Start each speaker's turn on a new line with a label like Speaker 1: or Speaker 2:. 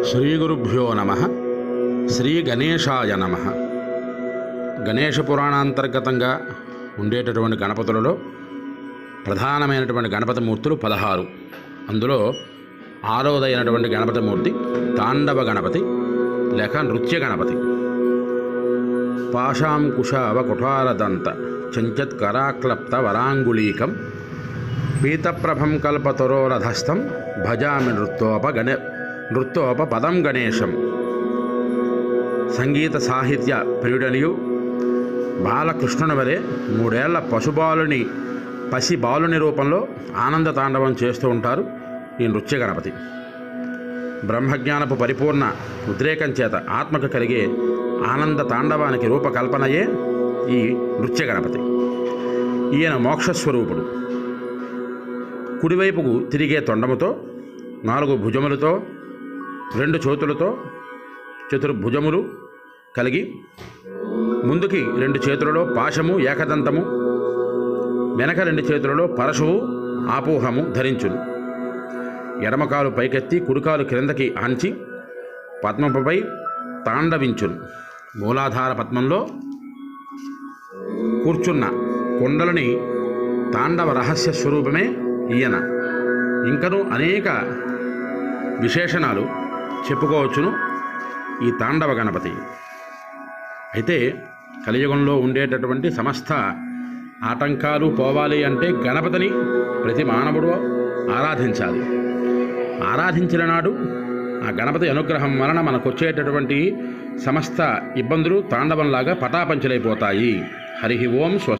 Speaker 1: శ్రీ గురుభ్యో నమః. శ్రీ గణేశాయ నమః. గణేష పురాణాంతర్గతంగా ఉండేటటువంటి గణపతులలో ప్రధానమైనటువంటి గణపతి మూర్తులు 16. అందులో 6వదైనటువంటి గణపతి మూర్తి తాండవ గణపతి లేక నృత్య గణపతి. పాశాంకుశావ కుఠారదంత చంచత్కరాక్లప్త వరాంగుళీకం పీతప్రభం కల్పతరోరధస్థం భజామి నృత్తోప పదం గణేశం. సంగీత సాహిత్య ప్రియుడనియు బాలకృష్ణుని వలె 3 ఏళ్ల పసి బాలుని రూపంలో ఆనంద తాండవం చేస్తూ ఉంటారు ఈ నృత్య గణపతి. బ్రహ్మజ్ఞానపు పరిపూర్ణ ఉద్రేకం చేత ఆత్మకు కలిగే ఆనంద తాండవానికి రూపకల్పనయే ఈ నృత్య గణపతి. ఈయన మోక్షస్వరూపుడు. కుడివైపుకు తిరిగే తొండముతో 4 భుజములతో 2 చేతులతో చతుర్భుజములు కలిగి ముందుకి 2 చేతులలో పాశము ఏకదంతము, వెనక 2 చేతులలో పరశువు ఆపోహము ధరించును. ఎడమకాలు పైకెత్తి కుడికాలు క్రిందకి ఆంచి పద్మపై తాండవించును. మూలాధార పద్మంలో కూర్చున్న కొండలని తాండవ రహస్య స్వరూపమే ఈయన. ఇంకనూ అనేక విశేషణాలు చెప్పుకోవచ్చును ఈ తాండవ గణపతి. అయితే కలియుగంలో ఉండేటటువంటి సమస్త ఆటంకాలు పోవాలి అంటే గణపతిని ప్రతి మానవుడు ఆరాధించాలి. ఆరాధించిన నాడు ఆ గణపతి అనుగ్రహం వలన మనకు వచ్చేటటువంటి సమస్త ఇబ్బందులు తాండవంలాగా పటాపంచలైపోతాయి. హరి ఓం స్వ